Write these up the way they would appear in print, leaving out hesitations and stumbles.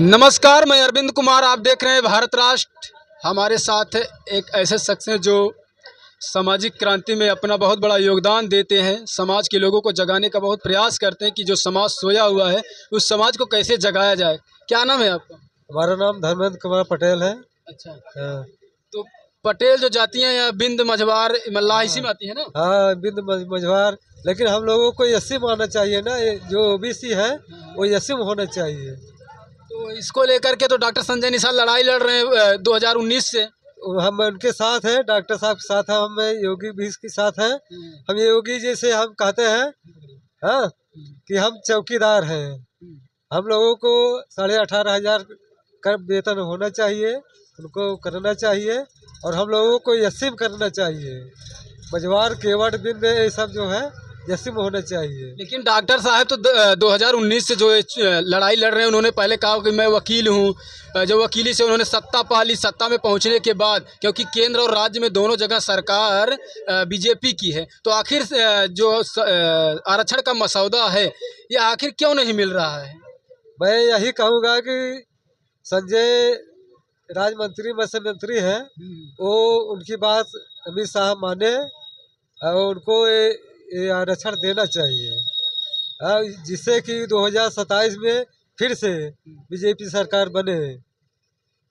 नमस्कार, मैं अरविंद कुमार। आप देख रहे हैं भारत राष्ट्र। हमारे साथ एक ऐसे शख्स हैं जो सामाजिक क्रांति में अपना बहुत बड़ा योगदान देते हैं। समाज के लोगों को जगाने का बहुत प्रयास करते हैं कि जो समाज सोया हुआ है उस समाज को कैसे जगाया जाए। क्या नाम है आपका? हमारा नाम धर्मेंद्र कुमार पटेल है। अच्छा, हाँ। तो पटेल जो जाति हैं या बिंद मझवार मल्लाह इसी में आती है ना? हाँ, बिंद मझवार, लेकिन हम लोगों को यसीम आना चाहिए ना। ये जो ओबीसी है वो यसीम होना चाहिए। तो इसको लेकर के तो डॉक्टर संजय निषाद लड़ाई लड़ रहे हैं 2019 से। हम उनके साथ हैं, डॉक्टर साहब के साथ हैं, हम योगी भी के साथ हैं। हम योगी जी से हम कहते हैं हाँ कि हम चौकीदार हैं। हम लोगों को 18,500 का वेतन होना चाहिए, उनको करना चाहिए और हम लोगों को यसीम करना चाहिए। मझवार केवट बिंद ये सब जो है यसीम होना चाहिए। लेकिन डॉक्टर साहब तो 2019 से जो लड़ाई लड़ रहे हैं, उन्होंने पहले कहा कि मैं वकील हूं। जो वकीली से उन्होंने सत्ता पा ली, सत्ता में पहुंचने के बाद क्योंकि केंद्र और राज्य में दोनों जगह सरकार बीजेपी की है, तो आखिर जो आरक्षण का मसौदा है ये आखिर क्यों नहीं मिल रहा है? मैं यही कहूँगा कि संजय राज्य मंत्री मत्स्य मंत्री हैं, वो उनकी बात अमित शाह माने और उनको ये आरक्षण देना चाहिए, जिससे कि 2027 में फिर से बीजेपी सरकार बने।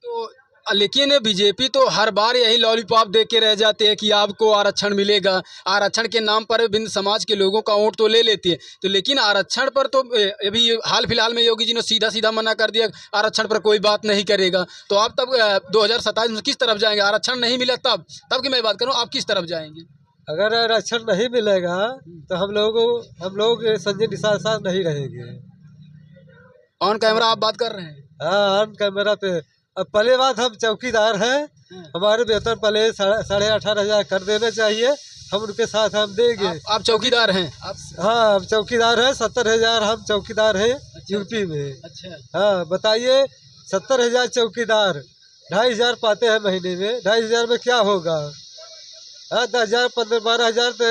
तो लेकिन बीजेपी तो हर बार यही लॉलीपॉप दे के रह जाते हैं कि आपको आरक्षण मिलेगा। आरक्षण के नाम पर बिंद समाज के लोगों का वोट तो ले लेती है, तो लेकिन आरक्षण पर तो अभी हाल फिलहाल में योगी जी ने सीधा सीधा मना कर दिया, आरक्षण पर कोई बात नहीं करेगा। तो आप तब 2027 में किस तरफ जाएंगे? आरक्षण नहीं मिला तब की मैं बात करूँ, आप किस तरफ जाएंगे? अगर आरक्षण नहीं मिलेगा तो हम लोग संजय निषाद साथ नहीं रहेंगे। ऑन कैमरा आप बात कर रहे हैं? हाँ, ऑन कैमरा पे। अब पहले बात, हम चौकीदार हैं, हमारे वेतन पहले 18,500 कर देना चाहिए। हम उनके साथ हम देंगे। आप चौकीदार हैं? हाँ, हम चौकीदार हैं। 70,000 हम चौकीदार हैं। अच्छा, यूपी में। अच्छा, हाँ, बताइए 70,000 चौकीदार 2,500 पाते हैं महीने में। 2,500 में क्या होगा? हाँ, 10,000 15-12,000 तो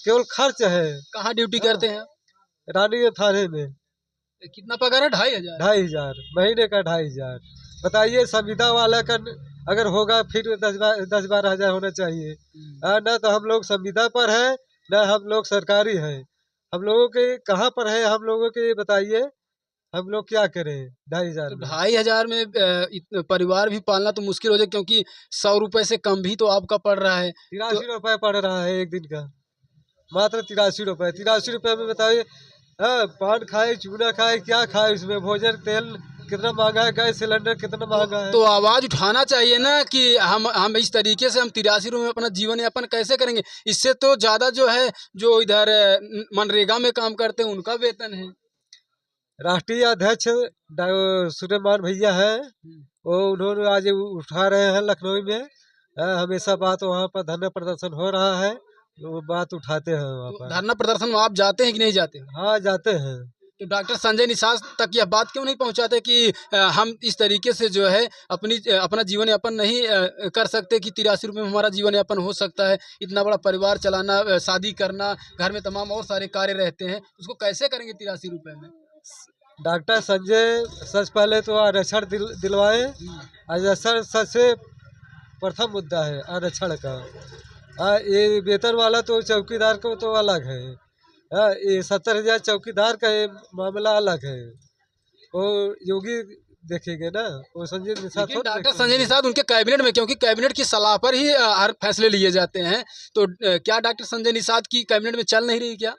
केवल खर्च है। कहाँ ड्यूटी करते हैं? रानी थाने में। कितना पगार है? 2,500? 2,500 महीने का 2,500। बताइए संविदा वाला का अगर होगा फिर 10-12,000 होना चाहिए। ना तो हम लोग संविदा पर है, ना हम लोग सरकारी हैं। हम लोगों के कहाँ पर है? हम लोगों के ये बताइए, हम लोग क्या करें 2,500 तो में? 2,500 में परिवार भी पालना तो मुश्किल हो जाए, क्योंकि 100 रुपए से कम भी तो आपका पड़ रहा है। 83 रुपये पड़ रहा है एक दिन का, मात्र 83 रुपये। 83 रुपये में बताइए, हाँ, पान खाए, चूना खाए, क्या खाए? उसमें भोजन तेल कितना महंगा है, गैस सिलेंडर कितना महंगा है। तो आवाज उठाना चाहिए ना कि हम इस तरीके से हम 83 रुपये में अपना जीवन यापन कैसे करेंगे? इससे तो ज्यादा जो है, जो इधर मनरेगा में काम करते हैं उनका वेतन है। राष्ट्रीय अध्यक्ष सूर्यमान भैया है, वो उन्होंने आज उठा रहे हैं लखनऊ में। हमेशा बात वहाँ पर धरना प्रदर्शन हो रहा है, वो बात उठाते हैं वहाँ तो पर। धरना प्रदर्शन में आप जाते हैं कि नहीं जाते? हाँ, जाते हैं। तो डॉक्टर संजय निषाद तक यह बात क्यों नहीं पहुंचाते कि हम इस तरीके से जो है अपना जीवन यापन नहीं कर सकते कि 83 रुपये में हमारा जीवन यापन हो सकता है? इतना बड़ा परिवार चलाना, शादी करना, घर में तमाम और सारे कार्य रहते हैं, उसको कैसे करेंगे 83 रुपये में? डॉक्टर संजय सबसे पहले तो आरक्षण दिलवाए। आरक्षण सबसे प्रथम मुद्दा है आरक्षण का। ये वेतन वाला तो चौकीदार को तो अलग है। ये 70,000 चौकीदार का ये मामला अलग है, वो योगी देखेंगे ना, वो संजय निषाद। डॉक्टर संजय निषाद उनके कैबिनेट में, क्योंकि कैबिनेट की सलाह पर ही हर फैसले लिए जाते हैं, तो क्या डॉक्टर संजय निषाद की कैबिनेट में चल नहीं रही? क्या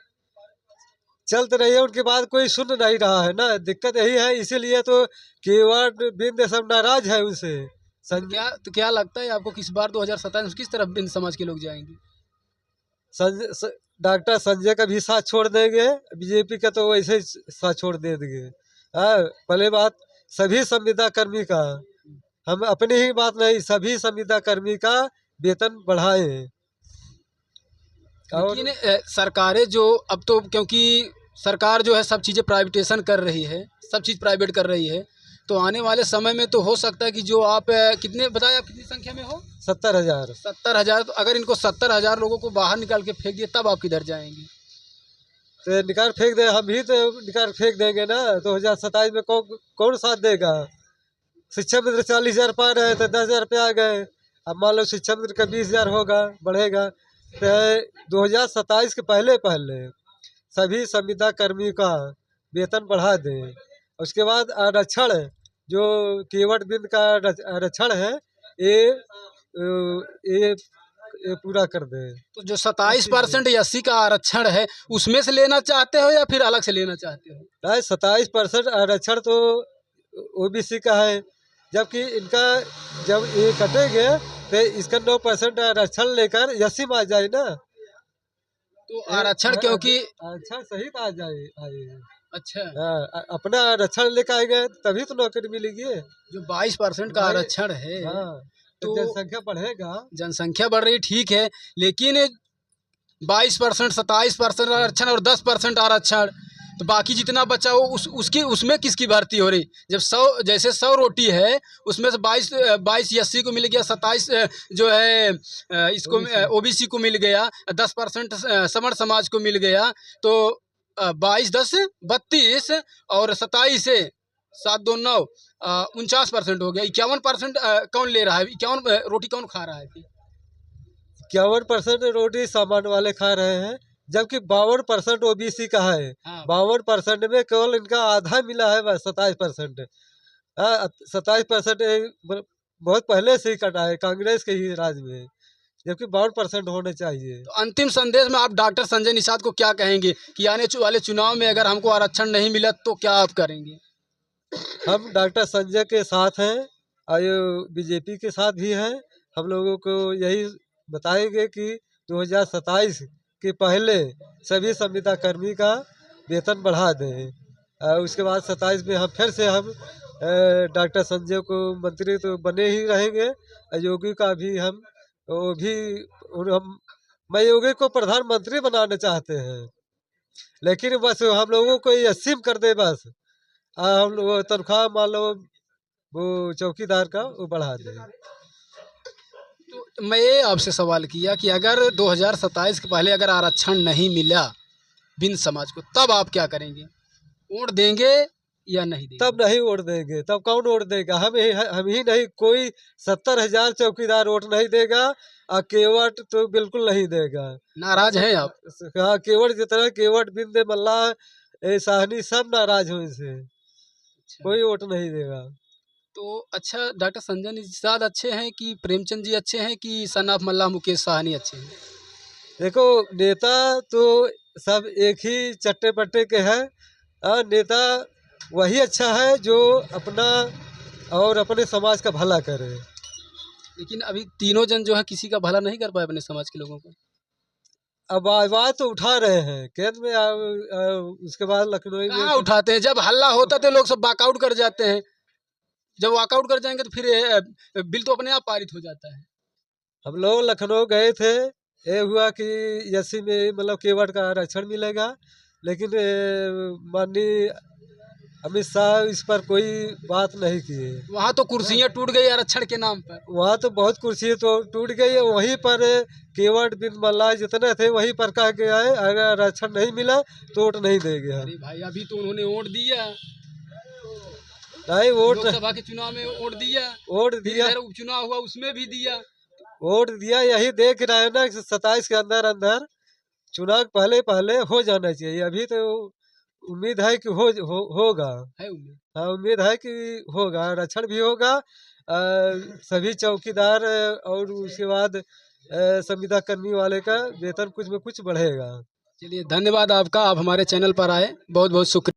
चल तो रही है, उनके बाद कोई सुन नहीं रहा है ना। दिक्कत यही है, इसीलिए तो केवट बिंद सब नाराज है उनसे। क्या लगता है आपको, किस बार 2027 में किस तरफ बिंद समाज के लोग जाएंगे? डॉक्टर संजय का भी साथ छोड़ देंगे, बीजेपी का तो वैसे ही साथ छोड़ देंगे। पहले बात, सभी संविदा कर्मी का, हम अपनी ही बात नहीं, सभी संविदा कर्मी का वेतन बढ़ाएं। लेकिन सरकारें जो अब तो, क्योंकि सरकार जो है सब चीज़ें प्राइवेटेशन कर रही है, सब चीज़ प्राइवेट कर रही है, तो आने वाले समय में तो हो सकता है कि जो आप कितने बताए, आप कितनी संख्या में हो? 70,000। 70,000। तो अगर इनको 70,000 लोगों को बाहर निकाल के फेंक दिए, तब आप किधर जाएंगे? तो निकाल फेंक दे, हम भी तो निकाल फेंक देंगे ना। 2027 में कौन साथ देगा? शिक्षा मित्र 40,000 पा रहे हैं तो 10,000 पे आ गए। अब मान लो शिक्षा मित्र का 20,000 होगा, बढ़ेगा तो 2027 के पहले पहले सभी संविदा कर्मी का वेतन बढ़ा दें। उसके बाद आरक्षण जो केवट बिंद का आरक्षण है ये ये ये पूरा कर दें। तो जो 27% 80 का आरक्षण है उसमें से लेना चाहते हो या फिर अलग से लेना चाहते हो? नहीं, 27% आरक्षण तो ओबीसी का है, जबकि इनका जब ये कटेंगे तो इसका 9% आरक्षण लेकर 80 में आ जाए ना। तो आरक्षण क्योंकि आरक्षण सहित आ जाए आए। अच्छा, अपना आरक्षण लेकर आएंगे तभी तो नौकरी मिलेगी। जो 22% का आरक्षण है हाँ, तो जनसंख्या बढ़ेगा। जनसंख्या बढ़ रही ठीक है, लेकिन 22%, 27% आरक्षण और 10% आरक्षण, तो बाकी जितना बचा हो उसमें किसकी भर्ती हो रही? जब 100 जैसे 100 रोटी है उसमें से 22 80 को मिल गया, 27 जो है इसको ओबीसी को मिल गया, 10% समण समाज को मिल गया, तो 22 10 32 और 27 से 7 2 9 49% हो गया। 51% कौन ले रहा है? 51 रोटी कौन खा रहा है? 51% रोटी सामान्य वाले खा रहे हैं, जबकि 52% ओबीसी का है। हाँ। 52% में केवल इनका आधा मिला है, बस 27%। 27% बहुत पहले से ही कटा है, कांग्रेस के ही राज में, जबकि 52% होने चाहिए। तो अंतिम संदेश में आप डॉक्टर संजय निषाद को क्या कहेंगे कि आने वाले चुनाव में अगर हमको आरक्षण नहीं मिला तो क्या आप करेंगे? हम डॉक्टर संजय के साथ हैं और बीजेपी के साथ भी हैं। हम लोगों को यही बताएंगे कि 2027 के पहले सभी संविदा कर्मी का वेतन बढ़ा दें। उसके बाद 27 में हम फिर से हम डॉक्टर संजय को मंत्री तो बने ही रहेंगे, योगी का भी हम वो भी मैं योगी को प्रधानमंत्री बनाना चाहते हैं, लेकिन बस हम लोगों को ये अस्सीम कर दे बस। हम लोग तनख्वाह मान लो वो चौकीदार का वो बढ़ा दे। तो मैं ये आपसे सवाल किया कि अगर 2027 के पहले अगर आरक्षण नहीं मिला बिन समाज को, तब आप क्या करेंगे? वोट देंगे या नहीं देंगे? तब नहीं वोट देंगे, तब कौन वोट देगा? हम ही नहीं, कोई 70,000 चौकीदार वोट नहीं देगा और केवट तो बिल्कुल नहीं देगा। नाराज हैं आप? हाँ, केवट जितना केवट बिंद मल्ला साहनी सब नाराज हो इनसे। अच्छा। कोई वोट नहीं देगा। तो अच्छा, डॉक्टर संजय निषाद अच्छे हैं कि प्रेमचंद जी अच्छे हैं कि सनाफ मल्लाह मुकेश साहनी अच्छे हैं? देखो, नेता तो सब एक ही चट्टे पट्टे के हैं। नेता वही अच्छा है जो अपना और अपने समाज का भला करे। लेकिन अभी तीनों जन जो है किसी का भला नहीं कर पाए अपने समाज के लोगों का। अब आवाज तो उठा रहे हैं केंद्र में, उसके बाद लखनऊ में कहाँ उठाते हैं? जब हल्ला होता तो लोग सब वॉकआउट कर जाते हैं, जब वॉकआउट कर जाएंगे तो फिर बिल तो अपने आप पारित हो जाता है। हम लोग लखनऊ गए थे, ये हुआ कि 80 में मतलब केवट का आरक्षण मिलेगा, लेकिन माननीय अमित शाह इस पर कोई बात नहीं किए। वहाँ तो कुर्सियाँ टूट गई आरक्षण के नाम पर। वहाँ तो बहुत कुर्सी तो टूट गई है, वहीं पर केवट बिन मल्ला जितने थे वहीं पर कहा गया है अगर आरक्षण नहीं मिला तो वोट नहीं देंगे हम। अरे भाई, अभी तो उन्होंने वोट दिया, नहीं वोट लोकसभा के चुनाव में वोट दिया, उपचुनाव हुआ उसमें भी दिया, वोट दिया। यही देख रहे हैं ना 27 के अंदर अंदर चुनाव पहले पहले हो जाना चाहिए। अभी तो उम्मीद है कि होगा है उम्मीद। हाँ, उम्मीद है कि होगा, आरक्षण भी होगा। सभी चौकीदार और उसके बाद संविदा कर्मी वाले का वेतन कुछ में कुछ बढ़ेगा। चलिए, धन्यवाद आपका, आप हमारे चैनल पर आए, बहुत बहुत शुक्रिया।